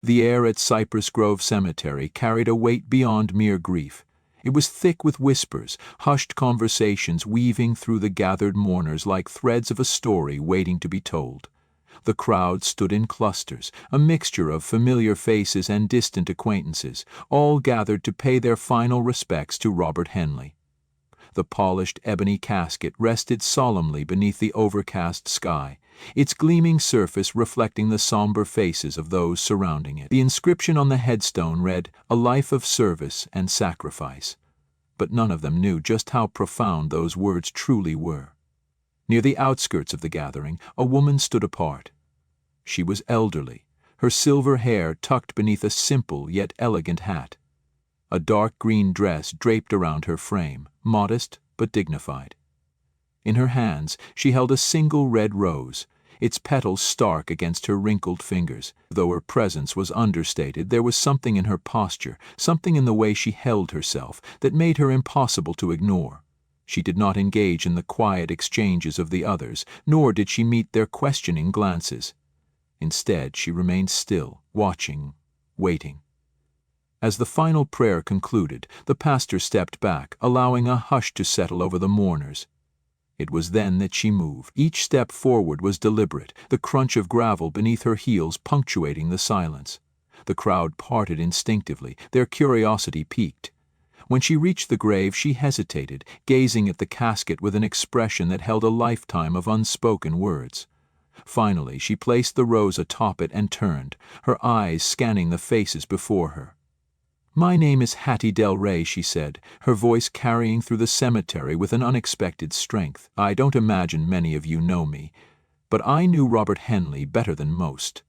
The air at Cypress Grove Cemetery carried a weight beyond mere grief. It was thick with whispers, hushed conversations weaving through the gathered mourners like threads of a story waiting to be told. The crowd stood in clusters, a mixture of familiar faces and distant acquaintances, all gathered to pay their final respects to Robert Henley. The polished ebony casket rested solemnly beneath the overcast sky, its gleaming surface reflecting the somber faces of those surrounding it. The inscription on the headstone read, "A life of service and sacrifice." But none of them knew just how profound those words truly were. Near the outskirts of the gathering, a woman stood apart. She was elderly, her silver hair tucked beneath a simple yet elegant hat. A dark green dress draped around her frame, modest but dignified. In her hands she held a single red rose, its petals stark against her wrinkled fingers. Though her presence was understated, there was something in her posture, something in the way she held herself, that made her impossible to ignore. She did not engage in the quiet exchanges of the others, nor did she meet their questioning glances. Instead, she remained still, watching, waiting. As the final prayer concluded, the pastor stepped back, allowing a hush to settle over the mourners. It was then that she moved. Each step forward was deliberate, the crunch of gravel beneath her heels punctuating the silence. The crowd parted instinctively, their curiosity piqued. When she reached the grave, she hesitated, gazing at the casket with an expression that held a lifetime of unspoken words. Finally, she placed the rose atop it and turned, her eyes scanning the faces before her. "My name is Hattie Del Rey," she said, her voice carrying through the cemetery with an unexpected strength. "I don't imagine many of you know me, but I knew Robert Henley better than most."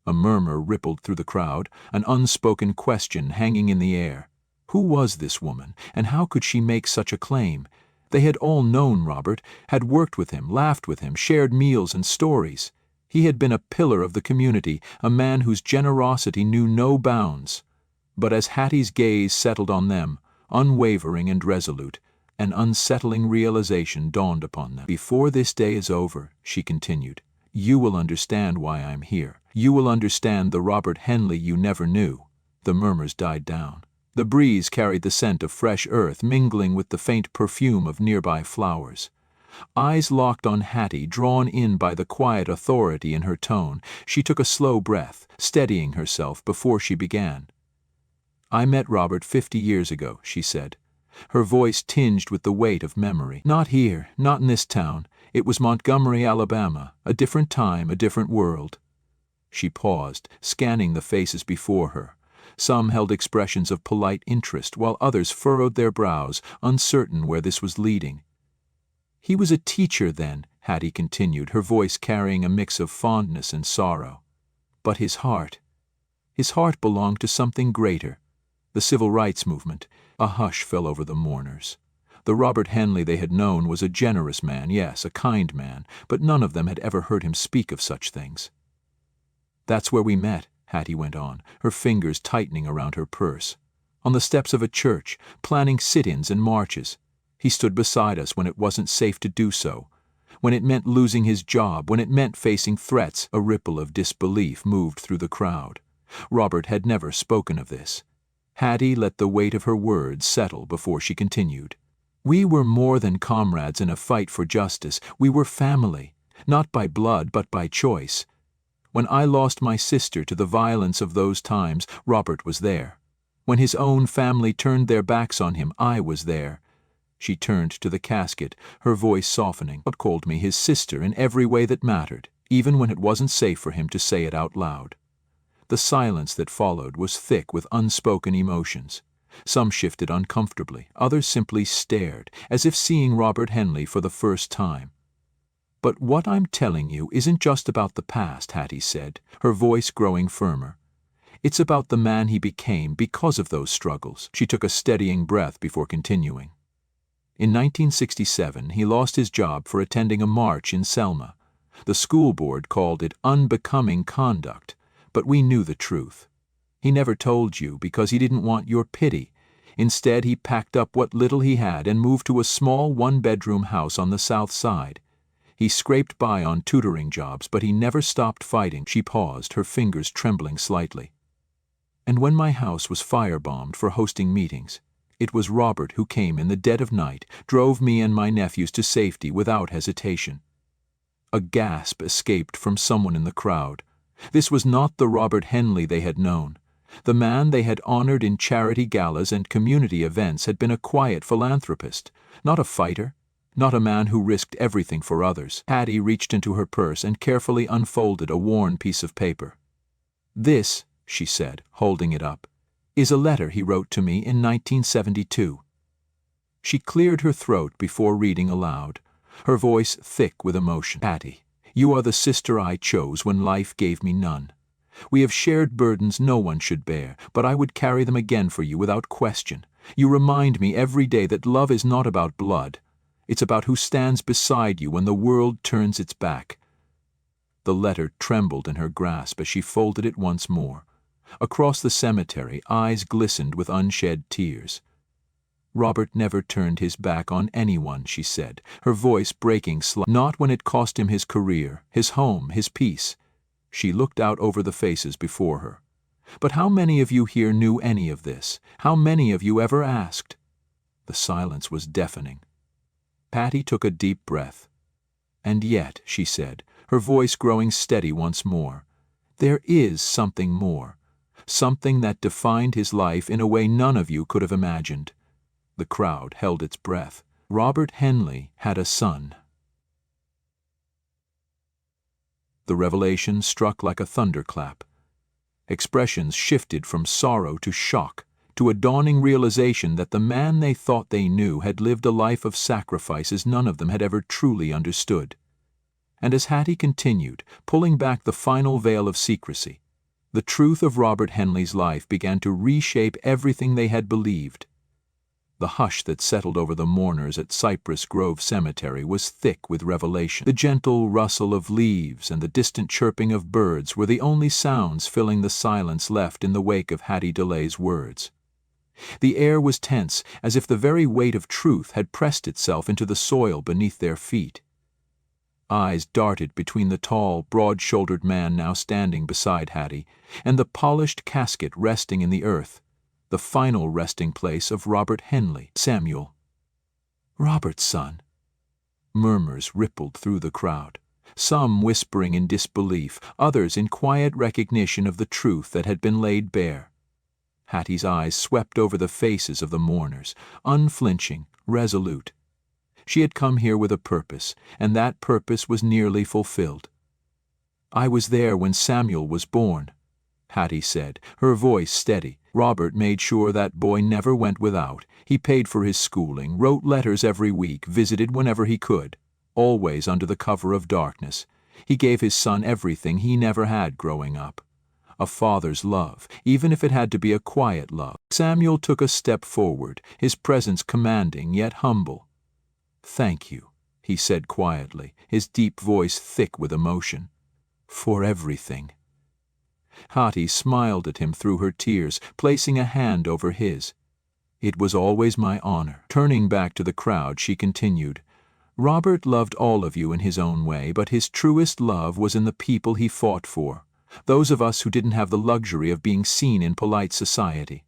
A murmur rippled through the crowd, an unspoken question hanging in the air. Who was this woman, and how could she make such a claim? They had all known Robert, had worked with him, laughed with him, shared meals and stories. He had been a pillar of the community, a man whose generosity knew no bounds. But as Hattie's gaze settled on them, unwavering and resolute, an unsettling realization dawned upon them. "Before this day is over," she continued, "you will understand why I'm here. You will understand the Robert Henley you never knew." The murmurs died down. The breeze carried the scent of fresh earth, mingling with the faint perfume of nearby flowers. Eyes locked on Hattie, drawn in by the quiet authority in her tone, she took a slow breath, steadying herself before she began. "I met Robert 50 years ago," she said, her voice tinged with the weight of memory. "Not here, not in this town. It was Montgomery, Alabama, a different time, a different world." She paused, scanning the faces before her. Some held expressions of polite interest, while others furrowed their brows, uncertain where this was leading. "He was a teacher then," Hattie continued, her voice carrying a mix of fondness and sorrow. "But his heart belonged to something greater. The civil rights movement." A hush fell over the mourners. The Robert Henley they had known was a generous man, yes, a kind man, but none of them had ever heard him speak of such things. "That's where we met," Hattie went on, her fingers tightening around her purse. "On the steps of a church, planning sit-ins and marches. He stood beside us when it wasn't safe to do so, when it meant losing his job, when it meant facing threats." A ripple of disbelief moved through the crowd. Robert had never spoken of this. Hattie let the weight of her words settle before she continued. "We were more than comrades in a fight for justice. We were family, not by blood but by choice. When I lost my sister to the violence of those times, Robert was there. When his own family turned their backs on him, I was there." She turned to the casket, her voice softening. "Robert called me his sister in every way that mattered, even when it wasn't safe for him to say it out loud." The silence that followed was thick with unspoken emotions. Some shifted uncomfortably, others simply stared, as if seeing Robert Henley for the first time. "But what I'm telling you isn't just about the past," Hattie said, her voice growing firmer. "It's about the man he became because of those struggles." She took a steadying breath before continuing. "In 1967, he lost his job for attending a march in Selma. The school board called it unbecoming conduct, but we knew the truth. He never told you because he didn't want your pity. Instead, he packed up what little he had and moved to a small one-bedroom house on the south side. He scraped by on tutoring jobs, but he never stopped fighting. She paused, her fingers trembling slightly. And when my house was firebombed for hosting meetings, it was Robert who came in the dead of night, drove me and my nephews to safety without hesitation. A gasp escaped from someone in the crowd. This was not the Robert Henley they had known. The man they had honored in charity galas and community events had been a quiet philanthropist, not a fighter, not a man who risked everything for others. Hattie reached into her purse and carefully unfolded a worn piece of paper. "This," she said, holding it up, "is a letter he wrote to me in 1972. She cleared her throat before reading aloud, her voice thick with emotion. "Hattie, you are the sister I chose when life gave me none. We have shared burdens no one should bear, but I would carry them again for you without question. You remind me every day that love is not about blood. It's about who stands beside you when the world turns its back." The letter trembled in her grasp as she folded it once more. Across the cemetery, eyes glistened with unshed tears. "Robert never turned his back on anyone," she said, her voice breaking slightly. "Not when it cost him his career, his home, his peace." She looked out over the faces before her. "But how many of you here knew any of this? How many of you ever asked?" The silence was deafening. Patty took a deep breath. "And yet," she said, her voice growing steady once more, "there is something more. Something that defined his life in a way none of you could have imagined." The crowd held its breath. Robert Henley had a son. The revelation struck like a thunderclap. Expressions shifted from sorrow to shock, to a dawning realization that the man they thought they knew had lived a life of sacrifices none of them had ever truly understood. And as Hattie continued, pulling back the final veil of secrecy, the truth of Robert Henley's life began to reshape everything they had believed. The hush that settled over the mourners at Cypress Grove Cemetery was thick with revelation. The gentle rustle of leaves and the distant chirping of birds were the only sounds filling the silence left in the wake of Hattie DeLay's words. The air was tense, as if the very weight of truth had pressed itself into the soil beneath their feet. Eyes darted between the tall, broad-shouldered man now standing beside Hattie and the polished casket resting in the earth, the final resting place of Robert Henley. "Samuel." "Robert's son." Murmurs rippled through the crowd, some whispering in disbelief, others in quiet recognition of the truth that had been laid bare. Hattie's eyes swept over the faces of the mourners, unflinching, resolute. She had come here with a purpose, and that purpose was nearly fulfilled. "I was there when Samuel was born," Hattie said, her voice steady. "Robert made sure that boy never went without. He paid for his schooling, wrote letters every week, visited whenever he could, always under the cover of darkness. He gave his son everything he never had growing up. A father's love, even if it had to be a quiet love." Samuel took a step forward, his presence commanding yet humble. "Thank you," he said quietly, his deep voice thick with emotion. "For everything." Hattie smiled at him through her tears, placing a hand over his. "It was always my honor." Turning back to the crowd, she continued, "Robert loved all of you in his own way, but his truest love was in the people he fought for, those of us who didn't have the luxury of being seen in polite society.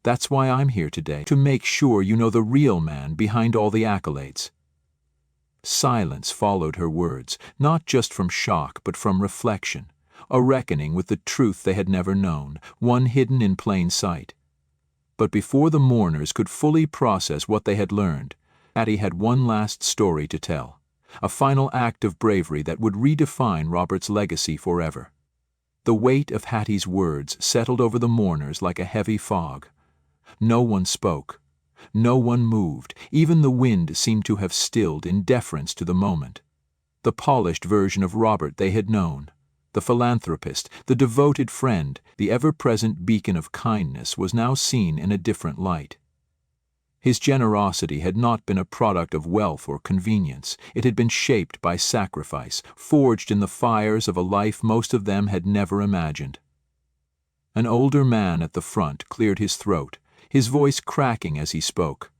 That's why I'm here today, to make sure you know the real man behind all the accolades." Silence followed her words, not just from shock but from reflection, a reckoning with the truth they had never known, one hidden in plain sight. But before the mourners could fully process what they had learned, Hattie had one last story to tell, a final act of bravery that would redefine Robert's legacy forever. The weight of Hattie's words settled over the mourners like a heavy fog. No one spoke. No one moved. Even the wind seemed to have stilled in deference to the moment. The polished version of Robert they had known, the philanthropist, the devoted friend, the ever-present beacon of kindness, was now seen in a different light. His generosity had not been a product of wealth or convenience. It had been shaped by sacrifice, forged in the fires of a life most of them had never imagined. An older man at the front cleared his throat, his voice cracking as he spoke.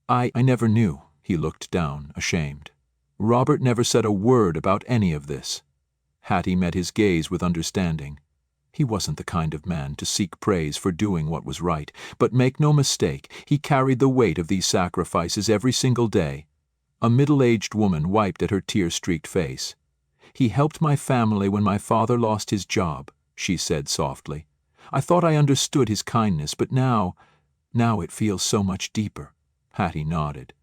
I never knew." He looked down, ashamed. Robert never said a word about any of this. Hattie met his gaze with understanding. He wasn't the kind of man to seek praise for doing what was right, but make no mistake, he carried the weight of these sacrifices every single day. A middle-aged woman wiped at her tear-streaked face. "He helped my family when my father lost his job," she said softly. "I thought I understood his kindness, but now it feels so much deeper." Hattie nodded.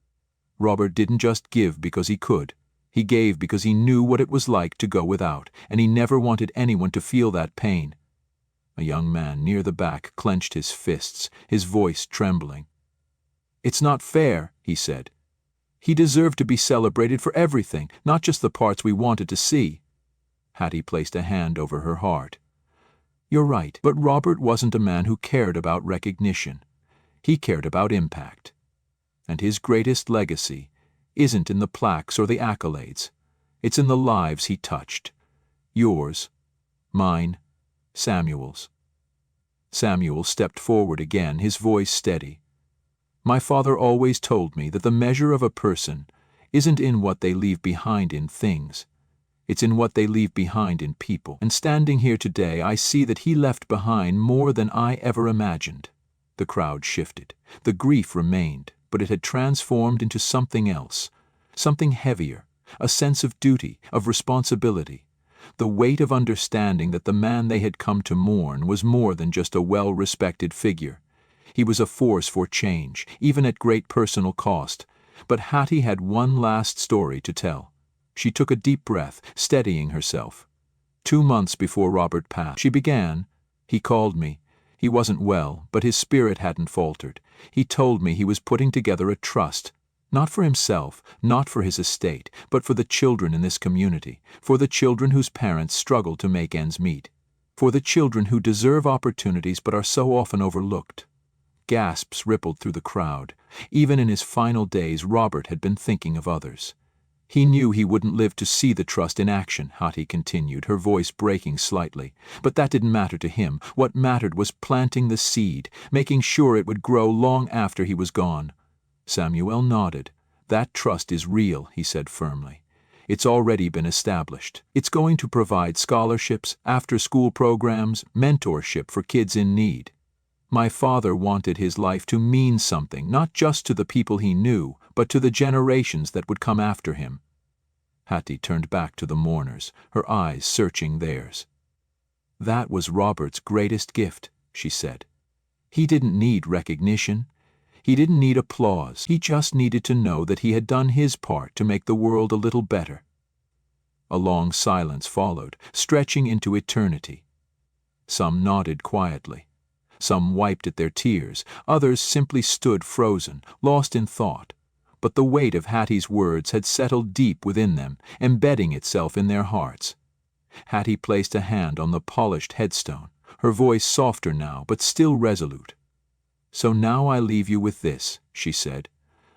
Robert didn't just give because he could. He gave because he knew what it was like to go without, and he never wanted anyone to feel that pain. A young man near the back clenched his fists, his voice trembling. "It's not fair," he said. "He deserved to be celebrated for everything, not just the parts we wanted to see." Hattie placed a hand over her heart. "You're right, but Robert wasn't a man who cared about recognition. He cared about impact. And his greatest legacy isn't in the plaques or the accolades. It's in the lives he touched. Yours, mine, Samuel's." Samuel stepped forward again, his voice steady. "My father always told me that the measure of a person isn't in what they leave behind in things. It's in what they leave behind in people. And standing here today, I see that he left behind more than I ever imagined." The crowd shifted. The grief remained, but it had transformed into something else, something heavier, a sense of duty, of responsibility. The weight of understanding that the man they had come to mourn was more than just a well-respected figure. He was a force for change, even at great personal cost. But Hattie had one last story to tell. She took a deep breath, steadying herself. 2 months before Robert passed, she began. "He called me. He wasn't well, but his spirit hadn't faltered. He told me he was putting together a trust, not for himself, not for his estate, but for the children in this community, for the children whose parents struggle to make ends meet, for the children who deserve opportunities but are so often overlooked." Gasps rippled through the crowd. Even in his final days, Robert had been thinking of others. "He knew he wouldn't live to see the trust in action," Hattie continued, her voice breaking slightly. "But that didn't matter to him. What mattered was planting the seed, making sure it would grow long after he was gone." Samuel nodded. "That trust is real," he said firmly. "It's already been established. It's going to provide scholarships, after-school programs, mentorship for kids in need. My father wanted his life to mean something, not just to the people he knew, but to the generations that would come after him." Hattie turned back to the mourners, her eyes searching theirs. "That was Robert's greatest gift," she said. "He didn't need recognition. He didn't need applause. He just needed to know that he had done his part to make the world a little better." A long silence followed, stretching into eternity. Some nodded quietly. Some wiped at their tears. Others simply stood frozen, lost in thought. But the weight of Hattie's words had settled deep within them, embedding itself in their hearts. Hattie placed a hand on the polished headstone, her voice softer now, but still resolute. "So now I leave you with this," she said.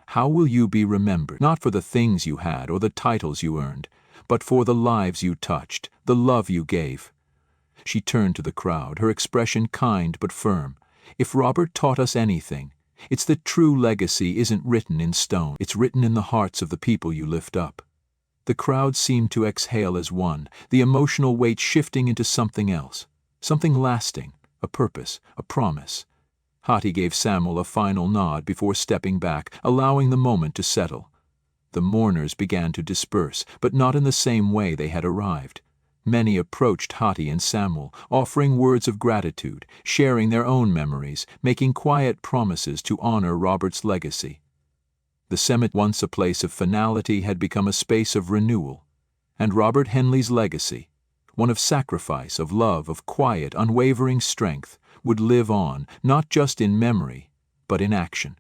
"How will you be remembered? Not for the things you had or the titles you earned, but for the lives you touched, the love you gave." She turned to the crowd, her expression kind but firm. "If Robert taught us anything, it's that true legacy isn't written in stone. It's written in the hearts of the people you lift up." The crowd seemed to exhale as one, the emotional weight shifting into something else, something lasting, a purpose, a promise. Hattie gave Samuel a final nod before stepping back, allowing the moment to settle. The mourners began to disperse, but not in the same way they had arrived. Many approached Hattie and Samuel, offering words of gratitude, sharing their own memories, making quiet promises to honor Robert's legacy. The cemetery, once a place of finality, had become a space of renewal. And Robert Henley's legacy, one of sacrifice, of love, of quiet, unwavering strength, would live on, not just in memory, but in action.